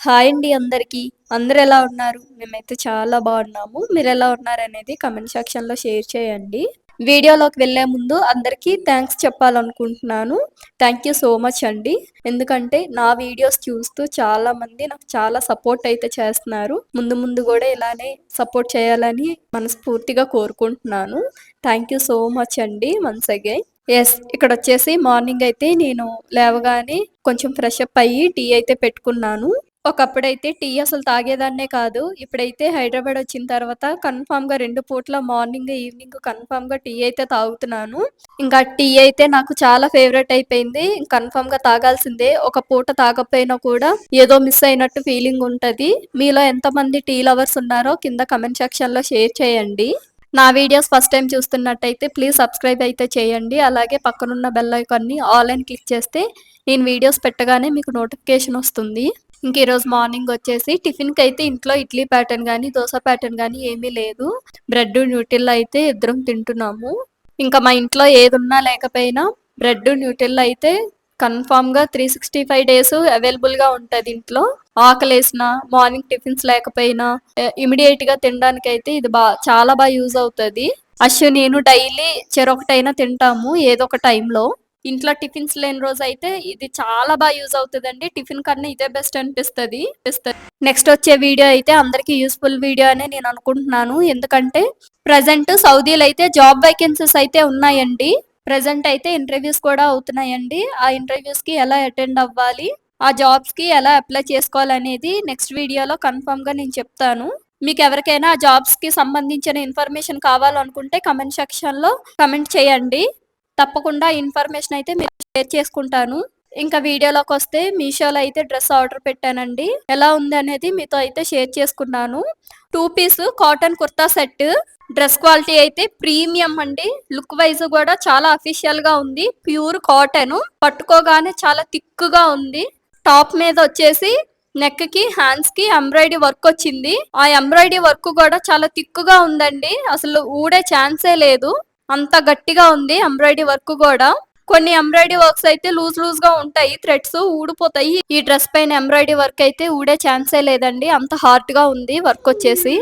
Hi అండి అందరికీ. అందరూ ఎలా ఉన్నారు? మేమైతే చాలా బాగున్నాము. మీరెలా ఉన్నారనేది కామెంట్ సెక్షన్‌లో షేర్ చేయండి. వీడియోలోకి వెళ్ళే ముందు అందరికీ థాంక్స్ చెప్పాలనుకుంటున్నాను. థాంక్ యూ సో మచ్ అండి. ఎందుకంటే నా వీడియోస్ చూస్తూ చాలామంది నాకు చాలా సపోర్ట్ అయితే చేస్తున్నారు. ముందు ముందు గూడా ఇలానే సపోర్ట్ చేయాలని మనస్ఫూర్తిగా కోరుకుంటున్నాను. థాంక్ యూ సో మచ్ అండి వన్స్ అగైన్. యెస్. ఇక్కడొచ్చేసి మార్నింగ్ అయితే నేను లేవగానే కొంచెం ఫ్రెష్ అప్ అయ్యి టీ అయితే పెట్టుకున్నాను. ఒకప్పుడైతే టీ అసలు తాగేదాన్నే కాదు. ఇప్పుడైతే హైదరాబాద్ వచ్చిన తర్వాత కన్ఫర్మ్‌గా 2 పూట్ల మార్నింగ్, ఈవినింగ్ కన్ఫర్మ్‌గా టీ అయితే తాగుతున్నాను. ఇంకా టీ అయితే నాకు చాలా ఫేవరెట్ అయిపోయింది. కన్ఫర్మ్‌గా తాగాల్సిందే. ఒక పూట తాగకపోయినా కూడా ఏదో మిస్ అయినట్టు ఫీలింగ్ ఉంటది. మీలో ఎంతమంది టీ లవర్స్ ఉన్నారో కింద కామెంట్ సెక్షన్‌లో షేర్ చేయండి. నా వీడియోస్ ఫస్ట్ టైమ్ చూస్తున్నట్టయితే ప్లీజ్ సబ్స్క్రైబ్ అయితే చేయండి. అలాగే పక్కనున్న బెల్ ఐకాన్‌ని ఆల్ అని క్లిక్ చేస్తే నేను వీడియోస్ పెట్టగానే మీకు నోటిఫికేషన్ వస్తుంది. ఇంక ఈరోజు మార్నింగ్ వచ్చేసి టిఫిన్‌కైతే ఇంట్లో ఇడ్లీ ప్యాటర్న్ గానీ, దోస ప్యాటర్న్ గానీ ఏమీ లేదు. బ్రెడ్, న్యూటిల్లా అయితే ఇద్దరం తింటున్నాము. ఇంకా మా ఇంట్లో ఏదున్నా లేకపోయినా బ్రెడ్, న్యూటిల్లా అయితే కన్ఫర్మ్‌గా 365 డేస్ అవైలబుల్‌గా ఉంటది ఇంట్లో. ఆకలేసినా, మార్నింగ్ టిఫిన్స్ లేకపోయినా ఇమ్మీడియేట్‌గా తినడానికైతే ఇది చాలా యూజ్ అవుతది. నేను డైలీ చెరొకటైనా తింటాము ఏదో ఒక టైంలో. ఇంట్లో టిఫిన్స్ లేని రోజైతే ఇది చాలా యూజ్ అవుతదండి. టిఫిన్ కన్నా ఇదే బెస్ట్ అనిపిస్తది. నెక్స్ట్ వచ్చే వీడియో అయితే అందరికీ యూజ్‌ఫుల్ వీడియో అనే నేను అనుకుంటున్నాను. ఎందుకంటే ప్రెజెంట్ సౌదీలో అయితే జాబ్ వేకెన్సీస్ అయితే ఉన్నాయండి. ప్రెజెంట్ అయితే ఇంటర్వ్యూస్ కూడా అవుతున్నాయండి. ఆ ఇంటర్వ్యూస్‌కి ఎలా అటెండ్ అవ్వాలి? ఆ జాబ్స్‌కి ఎలా అప్లై చేసుకోవాలనేది నెక్స్ట్ వీడియోలో కన్ఫర్మ్‌గా నేను చెప్తాను. మీకెవరికైనా ఆ జాబ్స్‌కి సంబంధించిన ఇన్ఫర్మేషన్ కావాలనుకుంటే కామెంట్ సెక్షన్‌లో కామెంట్ చేయండి. తప్పకుండా ఇన్ఫర్మేషన్ అయితే మీతో షేర్ చేసుకుంటాను. ఇంకా వీడియోలోకొస్తే మీషోలో అయితే డ్రెస్ ఆర్డర్ పెట్టానండి. ఎలా ఉందనేది మీతో అయితే షేర్ చేసుకున్నాను. 2 piece cotton kurta set. Dress quality అయితే ప్రీమియం అండి. లుక్ వైజ్ కూడా చాలా అఫీషియల్‌గా ఉంది. Pure cotton. పట్టుకోగానే చాలా థిక్‌గా ఉంది. టాప్ మీద వచ్చేసి నెక్‌కి, హ్యాండ్స్‌కి ఎంబ్రాయిడరీ వర్క్ వచ్చింది. ఆ ఎంబ్రాయిడరీ వర్క్ కూడా చాలా థిక్‌గా ఉందండి. అసలు ఊడే ఛాన్సే లేదు. అంత గట్టిగా ఉంది ఎంబ్రాయిడరీ వర్క్ కూడా. కొన్ని ఎంబ్రాయిడరీ వర్క్స్ అయితే లూజ్‌గా ఉంటాయి. థ్రెడ్స్ ఊడిపోతాయి. ఈ డ్రెస్ పైన ఎంబ్రాయిడరీ వర్క్ అయితే ఊడే ఛాన్సే లేదండి. అంత హార్డ్‌గా ఉంది వర్క్ వచ్చేసి.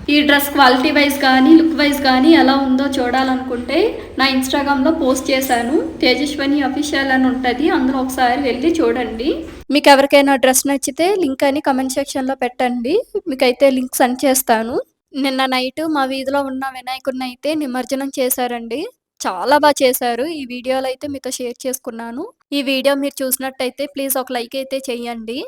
ఈ డ్రెస్ క్వాలిటీ వైజ్ కానీ, లుక్ వైజ్ కానీ ఎలా ఉందో చూడాలనుకుంటే నా ఇన్‌స్టాగ్రామ్‌లో పోస్ట్ చేశాను. తేజస్విని అఫీషియల్ అని ఉంటది. అందులో ఒకసారి వెళ్ళి చూడండి. మీకు ఎవరికైనా డ్రెస్ నచ్చితే లింక్ అని కామెంట్ సెక్షన్‌లో పెట్టండి. మీకైతే లింక్ సెండ్ చేస్తాను. నిన్న నైట్ మా వీధిలో ఉన్న వినాయకుడినైతే నిమజ్జనం చేశారండి. చాలా చేశారు. ఈ వీడియోలో అయితే మీతో షేర్ చేసుకున్నాను. ఈ వీడియో మీరు చూసినట్టయితే ప్లీజ్ ఒక లైక్ అయితే చేయండి.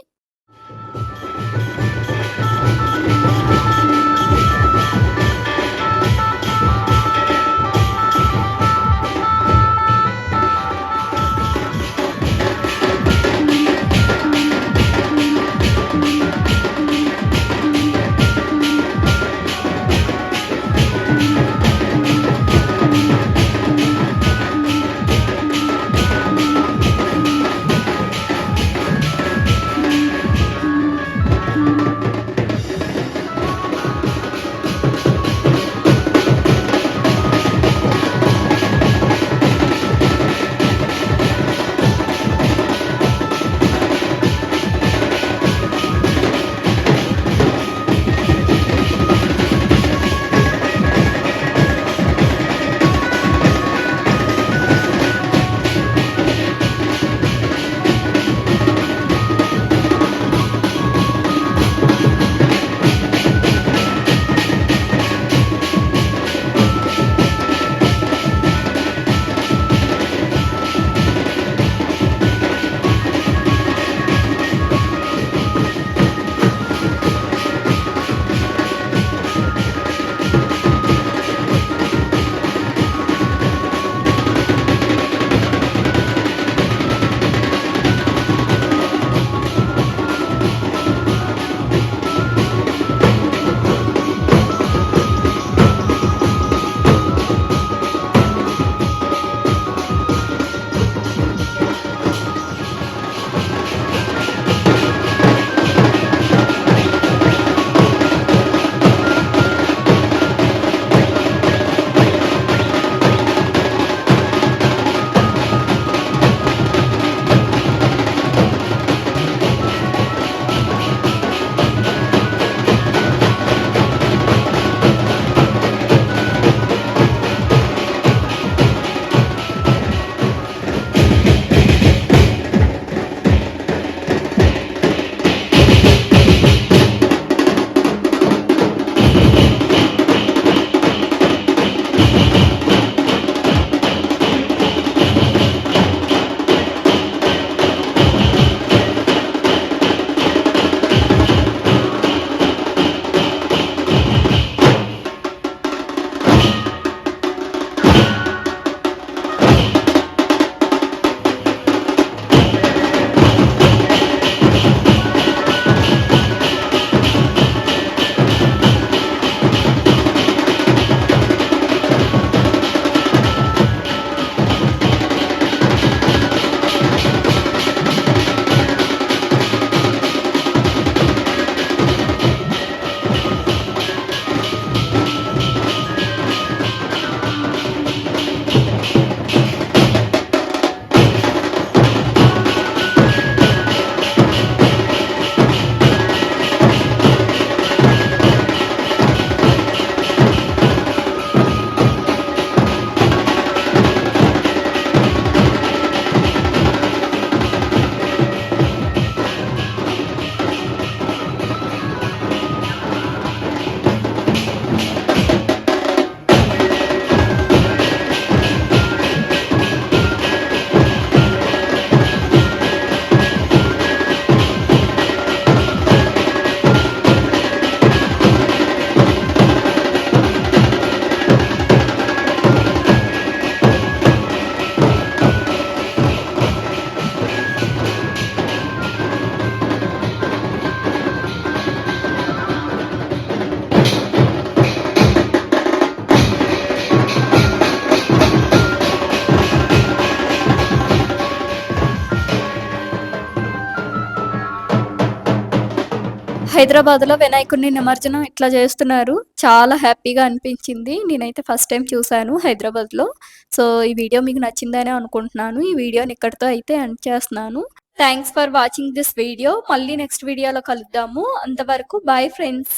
హైదరాబాద్‌లో వినాయకుడిని నిమజ్జనం ఇట్లా చేస్తున్నారు. చాలా హ్యాపీగా అనిపించింది. నేనైతే ఫస్ట్ టైమ్ చూసాను హైదరాబాద్‌లో. సో, ఈ వీడియో మీకు నచ్చిందనే అనుకుంటున్నాను. ఈ వీడియోని ఇక్కడితో అయితే ఎండ్ చేస్తున్నాను. Thanks for watching this video. మళ్ళీ నెక్స్ట్ వీడియోలో కలుద్దాము. అంతవరకు బాయ్ ఫ్రెండ్స్.